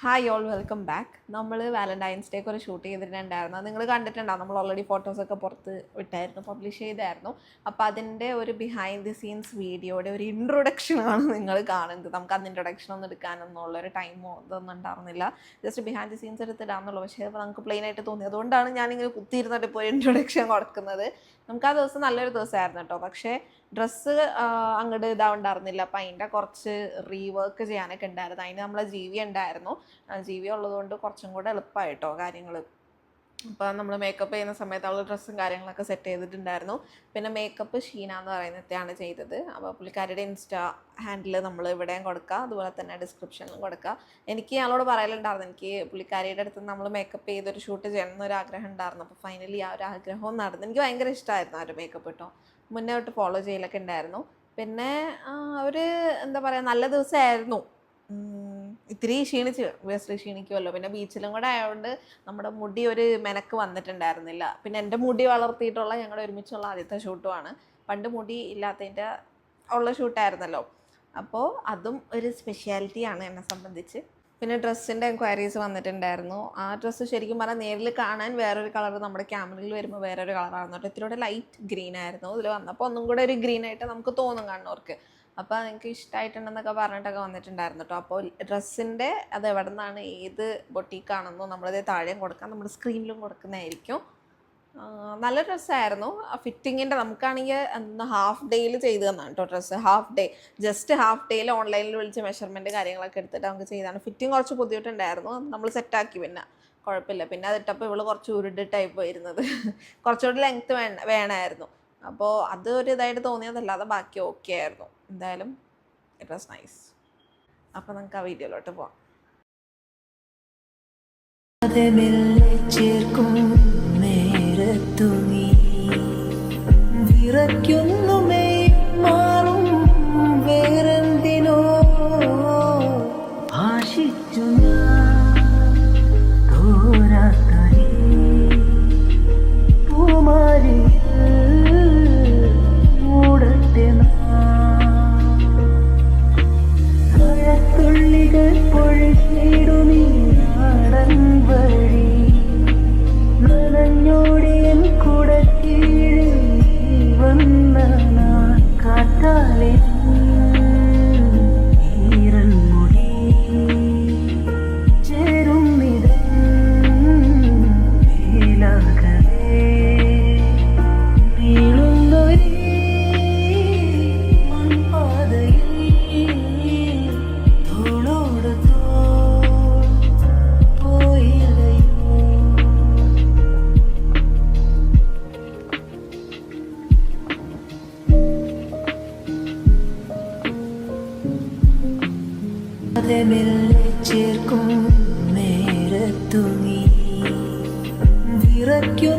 Hi all welcome back. നമ്മൾ Valentine's ഡേക്ക് ഒരു shoot ചെയ്തിട്ടുണ്ടായിരുന്നു. നിങ്ങൾ കണ്ടിട്ടുണ്ടാവും. നമ്മൾ ഓൾറെഡി ഫോട്ടോസൊക്കെ പുറത്ത് വിട്ടായിരുന്നു, പബ്ലിഷ് ചെയ്തായിരുന്നു. അപ്പോൾ അതിൻ്റെ ഒരു ബിഹൈൻഡ് ദി സീൻസ് വീഡിയോയുടെ ഒരു ഇൻട്രൊഡക്ഷനാണ് നിങ്ങൾ കാണുന്നത്. നമുക്ക് അന്ന് ഇൻട്രൊഡക്ഷൻ ഒന്നും എടുക്കാനൊന്നുള്ളൊരു ടൈമോ ഇതൊന്നും ഉണ്ടായിരുന്നില്ല. ജസ്റ്റ് ബിഹൈൻഡ് ദി സീൻസ് എടുത്തിടാമെന്നുള്ളൂ. പക്ഷേ അപ്പോൾ നമുക്ക് പ്ലെയിൻ ആയിട്ട് തോന്നി. അതുകൊണ്ടാണ് ഞാനിങ്ങനെ കുത്തിയിരുന്നിട്ട് ഇപ്പോൾ ഇൻട്രൊഡക്ഷൻ കൊടുക്കുന്നത്. നമുക്ക് ആ ദിവസം നല്ലൊരു ദിവസമായിരുന്നു കേട്ടോ. പക്ഷേ ഡ്രസ്സ് അങ്ങോട്ട് ഇതാവുണ്ടായിരുന്നില്ല. അപ്പം അതിൻ്റെ കുറച്ച് റീവർക്ക് ചെയ്യാനൊക്കെ ഉണ്ടായിരുന്നു. അതിന് നമ്മളെ ജീവി ഉണ്ടായിരുന്നു. ജീവി ഉള്ളതുകൊണ്ട് കുറച്ചും കൂടെ എളുപ്പമായിട്ടോ കാര്യങ്ങൾ. അപ്പോൾ നമ്മൾ മേക്കപ്പ് ചെയ്യുന്ന സമയത്ത് അവൾ ഡ്രസ്സും കാര്യങ്ങളൊക്കെ സെറ്റ് ചെയ്തിട്ടുണ്ടായിരുന്നു. പിന്നെ മേക്കപ്പ് ഷീന എന്ന് പറയുന്നതാണ് ചെയ്തത്. അപ്പോൾ പുള്ളിക്കാരിയുടെ ഇൻസ്റ്റാ ഹാൻഡിൽ നമ്മൾ ഇവിടെയും കൊടുക്കുക, അതുപോലെ തന്നെ ഡിസ്ക്രിപ്ഷനിലും കൊടുക്കുക. എനിക്ക് ഞങ്ങളോട് പറയലുണ്ടായിരുന്നു, എനിക്ക് പുള്ളിക്കാരിയുടെ അടുത്ത് നമ്മൾ മേക്കപ്പ് ചെയ്തൊരു ഷൂട്ട് ചെയ്യണം എന്നൊരു ആഗ്രഹം ഉണ്ടായിരുന്നു. അപ്പോൾ ഫൈനലി ആ ഒരു ആഗ്രഹവും നടന്നു. എനിക്ക് ഭയങ്കര ഇഷ്ടമായിരുന്നു ആ ഒരു മേക്കപ്പ് കേട്ടോ. മുന്നേ തൊട്ട് ഫോളോ ചെയ്യലൊക്കെ ഉണ്ടായിരുന്നു. പിന്നെ ഒരു എന്താ പറയുക, നല്ല ദിവസമായിരുന്നു. ഇത്തിരി ക്ഷീണിക്കുമല്ലോ. പിന്നെ ബീച്ചിലും കൂടെ ആയതുകൊണ്ട് നമ്മുടെ മുടി ഒരു മെനക്ക് വന്നിട്ടുണ്ടായിരുന്നില്ല. പിന്നെ എൻ്റെ മുടി വളർത്തിയിട്ടുള്ള ഞങ്ങളുടെ ഒരുമിച്ചുള്ള ആദ്യത്തെ ഷൂട്ടുമാണ്. പണ്ട് മുടി ഇല്ലാത്തതിൻ്റെ ഉള്ള ഷൂട്ടായിരുന്നല്ലോ. അപ്പോൾ അതും ഒരു സ്പെഷ്യാലിറ്റിയാണ് എന്നെ സംബന്ധിച്ച്. പിന്നെ ഡ്രസ്സിൻ്റെ എൻക്വയറീസ് വന്നിട്ടുണ്ടായിരുന്നു. ആ ഡ്രസ്സ് ശരിക്കും പറഞ്ഞാൽ നേരിൽ കാണാൻ വേറൊരു കളർ, നമ്മുടെ ക്യാമറയിൽ വരുമ്പോൾ വേറൊരു കളറായിരുന്നു കേട്ടോ. ഇത്തിരി കൂടെ ലൈറ്റ് ഗ്രീൻ ആയിരുന്നു. ഇതിൽ വന്നപ്പോൾ ഒന്നും കൂടെ ഒരു ഗ്രീനായിട്ട് നമുക്ക് തോന്നും കാണുന്നവർക്ക്. അപ്പോൾ നിങ്ങൾക്ക് ഇഷ്ടമായിട്ടുണ്ടെന്നൊക്കെ പറഞ്ഞിട്ടൊക്കെ വന്നിട്ടുണ്ടായിരുന്നു കേട്ടോ. അപ്പോൾ ഡ്രസ്സിൻ്റെ അത് എവിടെ നിന്നാണ്, ഏത് ബൊട്ടീക്കാണെന്നോ നമ്മളത് താഴെയും കൊടുക്കാം, നമ്മുടെ സ്ക്രീനിലും കൊടുക്കുന്നതായിരിക്കും. നല്ല ഡ്രസ്സായിരുന്നു. ഫിറ്റിങ്ങിൻ്റെ നമുക്കാണെങ്കിൽ ഹാഫ് ഡേയിൽ ചെയ്തു തന്നാണ് കേട്ടോ ഡ്രസ്സ്. ജസ്റ്റ് ഹാഫ് ഡേയിൽ ഓൺലൈനിൽ വിളിച്ച് മെഷർമെൻറ്റ് കാര്യങ്ങളൊക്കെ എടുത്തിട്ട് നമുക്ക് ചെയ്താണ്. ഫിറ്റിങ് കുറച്ച് ബുദ്ധിമുട്ടുണ്ടായിരുന്നു. നമ്മൾ സെറ്റാക്കി, പിന്നെ കുഴപ്പമില്ല. പിന്നെ അതിട്ടപ്പോൾ ഇവള് കുറച്ച് ഉരുട് ടൈപ്പ് വരുന്നത്, കുറച്ചുകൂടി ലെങ്ത്ത് വേണമായിരുന്നു. അപ്പോൾ അത് ഒരു ഇതായിട്ട് തോന്നിയതല്ലാതെ ബാക്കി ഓക്കെ ആയിരുന്നു. എന്തായാലും ഇറ്റ് വാസ് നൈസ്. അപ്പോൾ നമുക്ക് ആ വീഡിയോയിലോട്ട് പോവാം. ചേർക്കും നേരത്തു നീ വിറയ്ക്കും